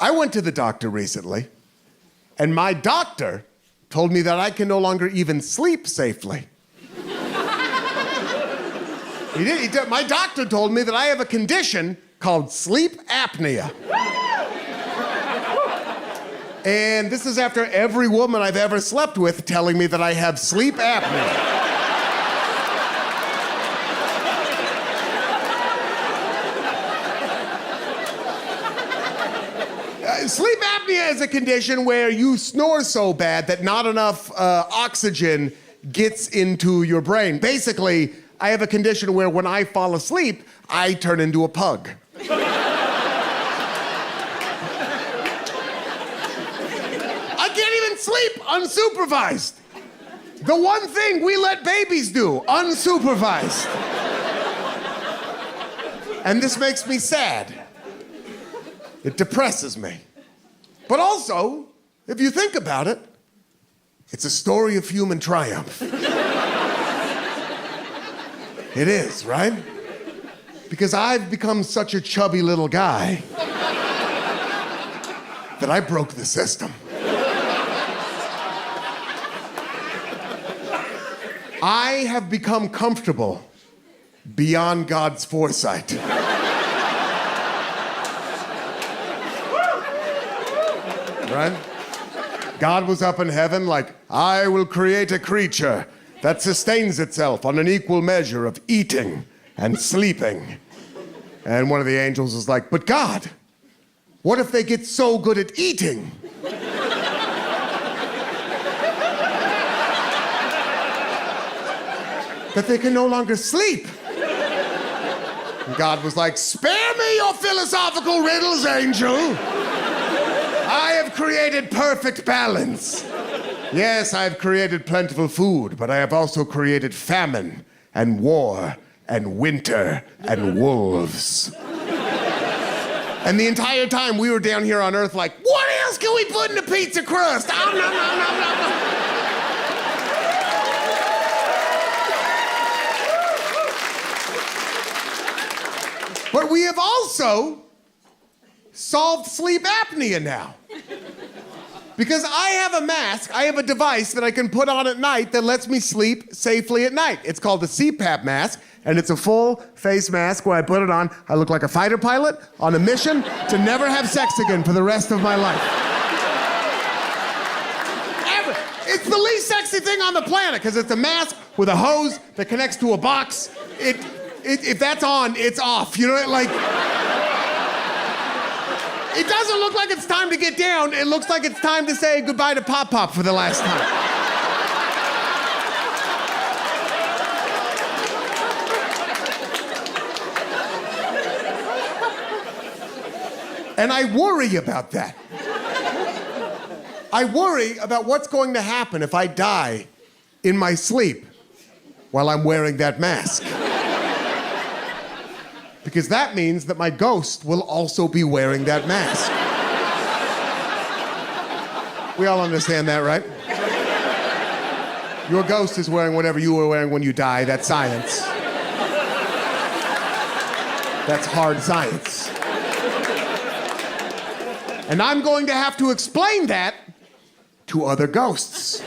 I went to the doctor recently, and my doctor told me that I can no longer even sleep safely. My doctor told me that I have a condition called sleep apnea. And this is after every woman I've ever slept with telling me that I have sleep apnea. Sleep apnea is a condition where you snore so bad that not enough oxygen gets into your brain. Basically, I have a condition where when I fall asleep, I turn into a pug. I can't even sleep unsupervised. The one thing we let babies do, unsupervised. And this makes me sad. It depresses me. But also, if you think about it, it's a story of human triumph. It is, right? Because I've become such a chubby little guy that I broke the system. I have become comfortable beyond God's foresight. Right? God was up in heaven like, I will create a creature that sustains itself on an equal measure of eating and sleeping. And one of the angels was like, but God, what if they get so good at eating that they can no longer sleep? And God was like, spare me your philosophical riddles, angel. I have created perfect balance. Yes, I have created plentiful food, but I have also created famine and war and winter and wolves. And the entire time we were down here on Earth like, what else can we put in the pizza crust? Oh, no, no, no, no, no. But we have also solved sleep apnea now. Because I have a mask, I have a device that I can put on at night that lets me sleep safely at night. It's called the CPAP mask, and it's a full face mask where I put it on. I look like a fighter pilot on a mission to never have sex again for the rest of my life. Ever. It's the least sexy thing on the planet because it's a mask with a hose that connects to a box. If that's on, it's off. You know, like... It doesn't look like it's time to get down. It looks like it's time to say goodbye to Pop Pop for the last time. And I worry about that. I worry about what's going to happen if I die in my sleep while I'm wearing that mask. Because that means that my ghost will also be wearing that mask. We all understand that, right? Your ghost is wearing whatever you were wearing when you die. That's science. That's hard science. And I'm going to have to explain that to other ghosts.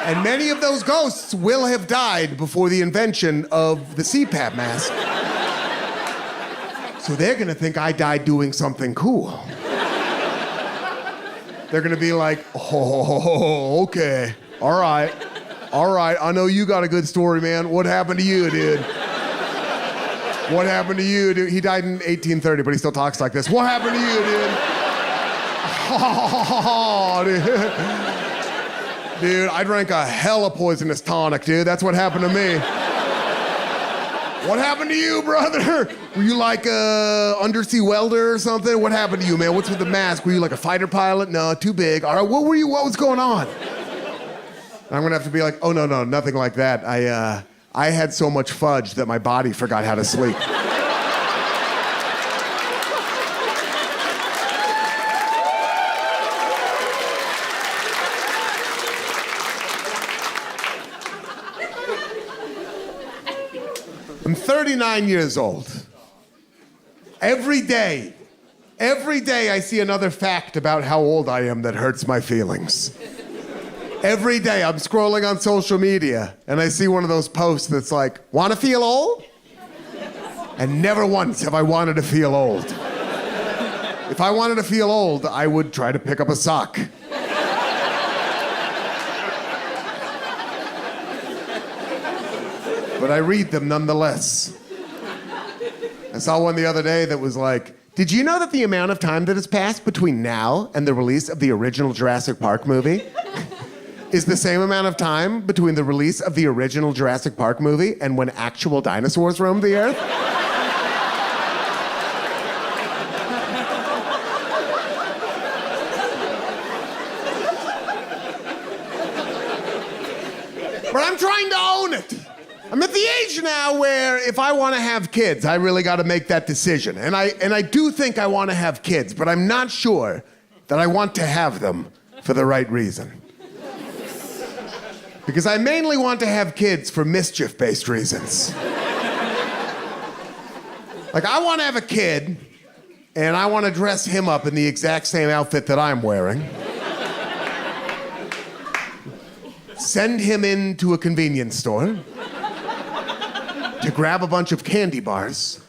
And many of those ghosts will have died before the invention of the CPAP mask. So they're gonna think I died doing something cool. They're gonna be like, oh, okay, all right, I know you got a good story, man. What happened to you, dude? What happened to you, dude? He died in 1830, but he still talks like this. What happened to you, dude? Oh, dude. Dude, I drank a hella poisonous tonic, dude. That's what happened to me. What happened to you, brother? Were you like a undersea welder or something? What happened to you, man? What's with the mask? Were you like a fighter pilot? No, too big. All right, what were you? What was going on? I'm gonna have to be like, oh, no, nothing like that. I had so much fudge that my body forgot how to sleep. I'm 39 years old. Every day Every day I see another fact about how old I am that hurts my feelings. Every day I'm scrolling on social media and I see one of those posts that's like, wanna feel old? And never once have I wanted to feel old. If I wanted to feel old, I would try to pick up a sock. But I read them nonetheless. I saw one the other day that was like, did you know that the amount of time that has passed between now and the release of the original Jurassic Park movie is the same amount of time between the release of the original Jurassic Park movie and when actual dinosaurs roamed the earth? But I'm trying to own it. I'm at the age now where if I want to have kids, I really got to make that decision. And I do think I want to have kids, but I'm not sure that I want to have them for the right reason. Because I mainly want to have kids for mischief-based reasons. Like, I want to have a kid, and I want to dress him up in the exact same outfit that I'm wearing. Send him into a convenience store to grab a bunch of candy bars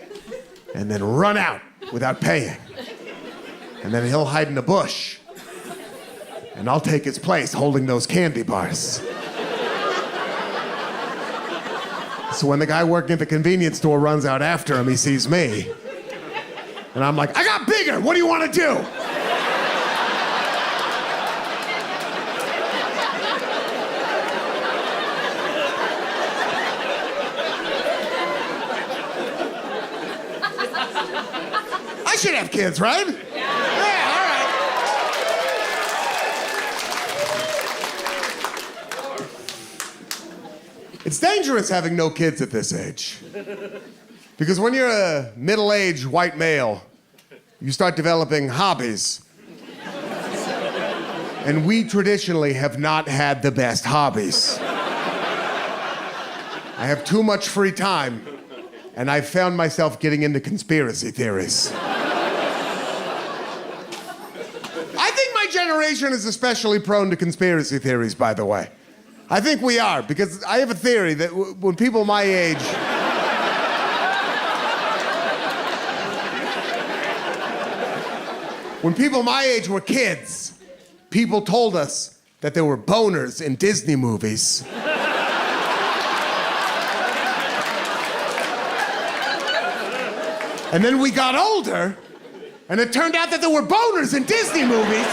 and then run out without paying. And then he'll hide in a bush. And I'll take his place holding those candy bars. So when the guy working at the convenience store runs out after him, he sees me. And I'm like, I got bigger, what do you want to do? I should have kids, right? Yeah, all right. It's dangerous having no kids at this age. Because when you're a middle-aged white male, you start developing hobbies. And we traditionally have not had the best hobbies. I have too much free time, and I've found myself getting into conspiracy theories. I think my generation is especially prone to conspiracy theories, by the way. I think we are, because I have a theory that when people my age... When people my age were kids, people told us that there were boners in Disney movies. And then we got older, and it turned out that there were boners in Disney movies.